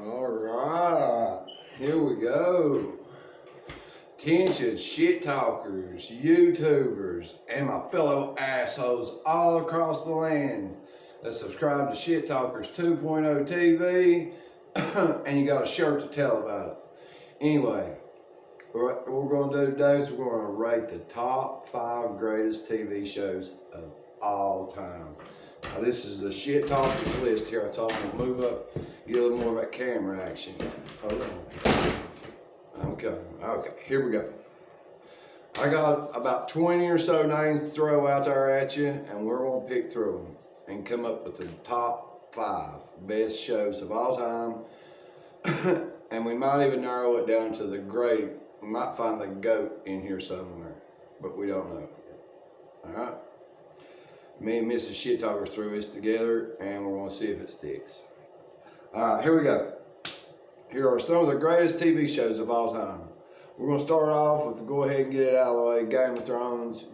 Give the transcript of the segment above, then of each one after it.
All right, here we go. Attention, shit talkers, YouTubers, and my fellow assholes all across the land that subscribe to Shit Talkers 2.0 TV, and you got a shirt to tell about it. Anyway, what we're going to do today is we're going to rate the top 5 greatest TV shows of all time. Now, this is the Shit Talkers list here, so I'm going to move up, get a little more of that camera action. Hold on. Okay, here we go. I got about 20 or so names to throw out there at you, and we're going to pick through them and come up with the top 5 best shows of all time. And we might even narrow it down to the great. We might find the GOAT in here somewhere, but we don't know. All right? Me and Mrs. Shit Talkers threw this together, and we're going to see if it sticks. All right, here we go. Here are some of the greatest TV shows of all time. We're going to start off with, go ahead and get it out of the way, Game of Thrones.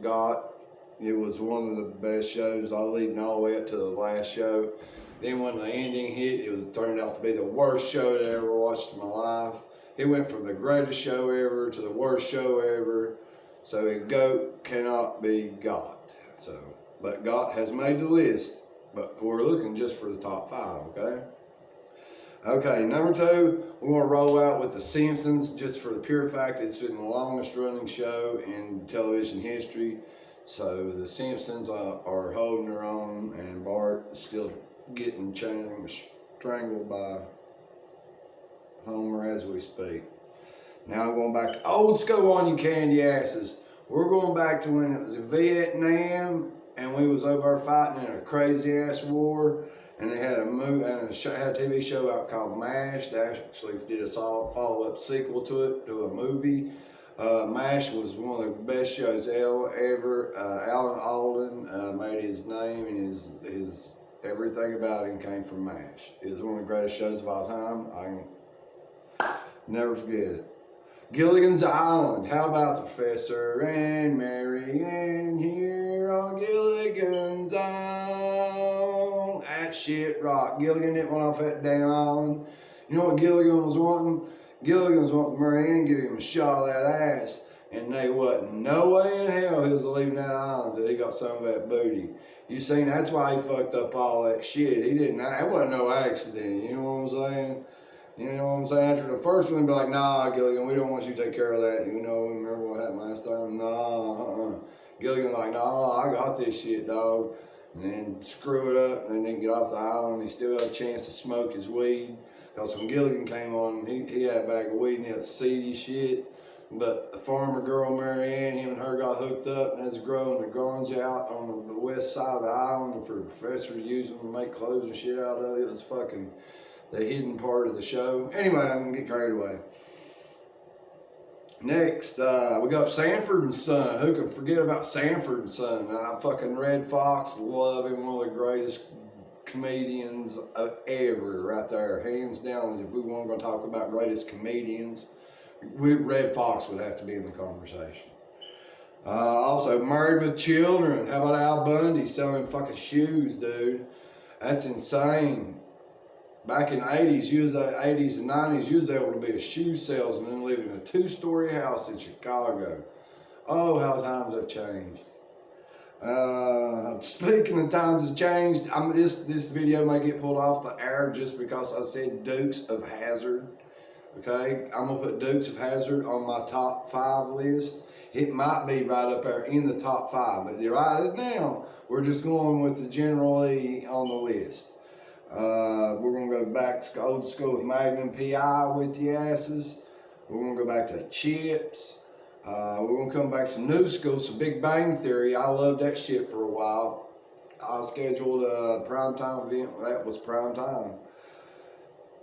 It was one of the best shows, leading all the way up to the last show. Then when the ending hit, it turned out to be the worst show that I ever watched in my life. It went from the greatest show ever to the worst show ever. So a GOAT cannot be got. But GOAT has made the list, but we're looking just for the top 5, okay? Okay, number 2, we're going to roll out with The Simpsons, just for the pure fact it's been the longest running show in television history. So The Simpsons are holding their own, and Bart is still getting strangled by Homer as we speak. Now I'm going back to old school on you candy asses. We're going back to when it was in Vietnam, and we was over fighting in a crazy ass war. And they had a movie and had a TV show out called MASH. They actually did a follow-up sequel to it, to a movie. MASH was one of the best shows ever. Alan Alda made his name, and his everything about him came from MASH. It was one of the greatest shows of all time. I can never forget it. Gilligan's Island. How about the Professor and Mary Ann here on Gilligan's Island? That shit rock. Gilligan didn't want off that damn island. You know what Gilligan was wanting? Gilligan was wanting Mary Ann to give him a shot of that ass. And they wasn't no way in hell he was leaving that island till he got some of that booty. You seen, that's why he fucked up all that shit. He didn't, it wasn't no accident, you know what I'm saying? You know what I'm saying? After the first one, be like, nah, Gilligan, we don't want you to take care of that. You know, remember what happened last time? Nah, Gilligan like, nah, I got this shit, dog. And then screw it up, and then didn't get off the island. He still had a chance to smoke his weed. Because when Gilligan came on, he had a bag of weed and he had seedy shit. But the farmer girl, Mary Ann, him and her got hooked up, and as growing the ganja out on the west side of the island for the professor to use them to make clothes and shit out of it. It was fucking the hidden part of the show. Anyway, I'm gonna get carried away. Next, we got Sanford and Son. Who can forget about Sanford and Son? Fucking Red Fox, love him, one of the greatest comedians ever, right there, hands down. If we weren't gonna talk about greatest comedians, Red Fox would have to be in the conversation. Also, Married with Children. How about Al Bundy selling fucking shoes, dude? That's insane. Back in the 80s and 90s, you was able to be a shoe salesman and live in a 2-story house in Chicago. Oh, how times have changed. Speaking of times have changed, this video may get pulled off the air just because I said Dukes of Hazzard. Okay, I'm gonna put Dukes of Hazzard on my top 5 list. It might be right up there in the top 5, but to write it down, we're just going with the generally on the list. We're going to go back to old school with Magnum P.I. with the asses. We're going to go back to Chips. We're going to come back some new school, some Big Bang Theory. I loved that shit for a while. I scheduled a primetime event. That was primetime.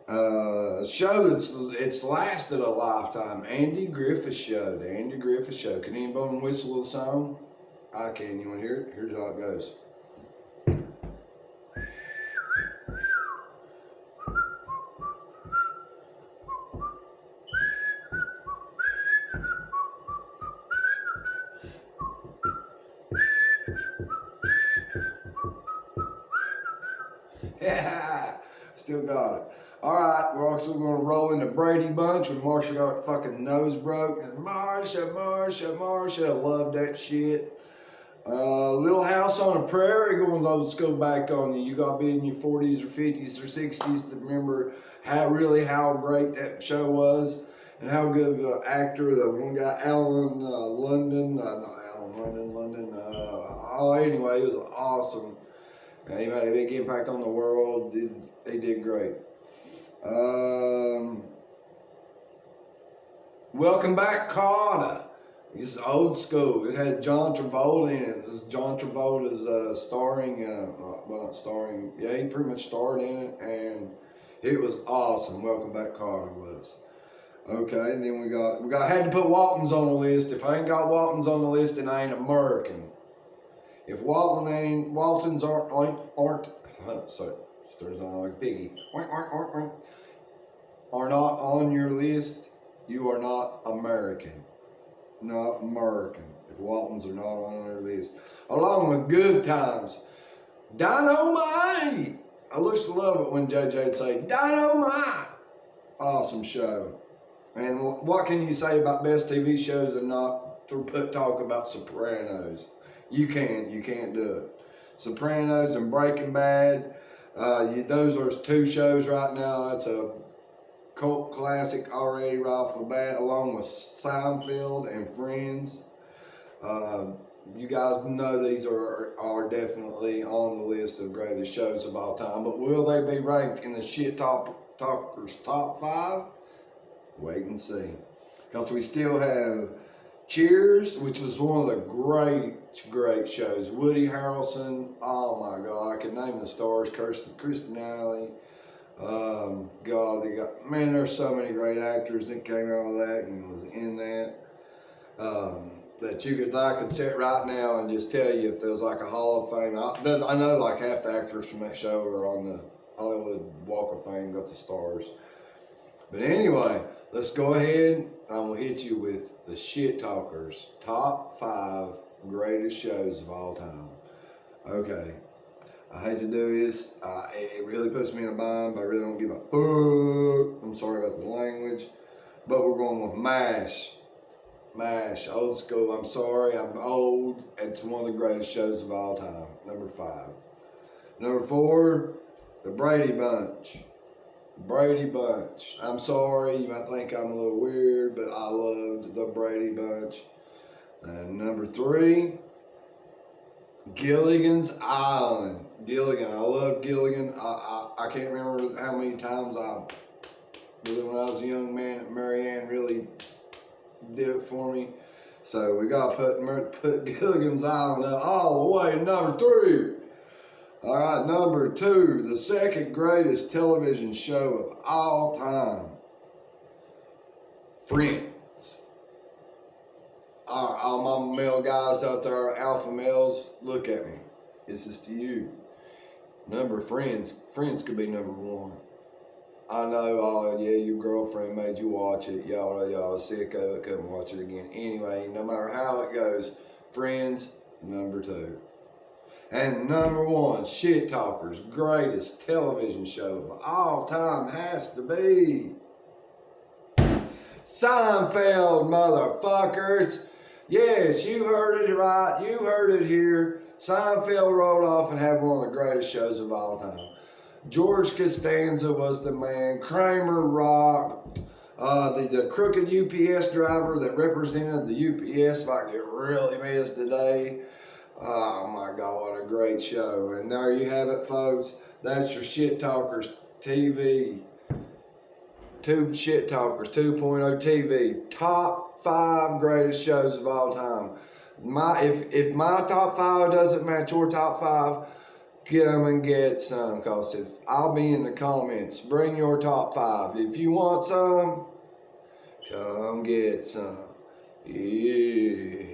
A show it's lasted a lifetime. Andy Griffith Show. The Andy Griffith Show. Can anybody whistle a song? I can. You want to hear it? Here's how it goes. Yeah, still got it. Alright, we're also going to roll in the Brady Bunch when Marsha got her fucking nose broke. And Marsha, love that shit. Little House on the Prairie, going old school back on you. You got to be in your 40s or 50s or 60s to remember how great that show was and how good of an actor the one guy, Alan London, anyway, he was awesome. He made a big impact on the world. He did great. Welcome back, Carter. This is old school. It had John Travolta in it. John Travolta's starring, well, not starring. Yeah, he pretty much starred in it, and it was awesome. Welcome back, Carter was. Okay, and then we had to put Waltons on the list. If I ain't got Waltons on the list, then I ain't American. If Waltons aren't sorry, stirs on like piggy, are not on your list, you are not American. Not American. If Waltons are not on your list. Along with Good Times. Dynamite! I used to love it when JJ'd say, Dynamite! Awesome show. And what can you say about best TV shows and not talk about Sopranos? You can't do it. Sopranos and Breaking Bad, those are two shows right now. That's a cult classic already right off the bat, along with Seinfeld and Friends. You guys know these are definitely on the list of greatest shows of all time, but will they be ranked in the ShitTalkers top 5? Wait and see. Because we still have Cheers, which was one of the great shows. Woody Harrelson, oh my God, I could name the stars. Kristen Alley. God, there's so many great actors that came out of that and was in that. That I could sit right now and just tell you if there's like a Hall of Fame. I know like half the actors from that show are on the Hollywood Walk of Fame, got the stars. But anyway, let's go ahead. I'm going to hit you with the ShitTalkers top 5 greatest shows of all time. Okay. I hate to do this. It really puts me in a bind, but I really don't give a fuck. I'm sorry about the language. But we're going with MASH. MASH, old school. I'm sorry, I'm old. It's one of the greatest shows of all time. Number 5. Number 4, The Brady Bunch. Brady Bunch. I'm sorry, you might think I'm a little weird, but I loved The Brady Bunch. And number 3, Gilligan's Island. Gilligan. I love Gilligan. I can't remember how many times when I was a young man, Marianne really did it for me. So we got to put Gilligan's Island up all the way to number 3. All right, number 2, the second greatest television show of all time. Friends. All my male guys out there, alpha males, look at me. This is to you. Friends could be number 1. I know, oh yeah, your girlfriend made you watch it. Y'all sick of it, couldn't watch it again. Anyway, no matter how it goes, Friends, number 2. And number 1, ShitTalkers, greatest television show of all time has to be Seinfeld, motherfuckers. Yes, you heard it right. You heard it here. Seinfeld rolled off and had one of the greatest shows of all time. George Costanza was the man. Kramer rocked. The crooked UPS driver that represented the UPS like it really is today. Oh my God, what a great show. And there you have it, folks. That's your ShitTalkers TV. ShitTalkers 2.0 TV. Top 5 greatest shows of all time. If my top 5 doesn't match your top 5, come and get some. Because I'll be in the comments. Bring your top 5. If you want some, come get some. Yeah.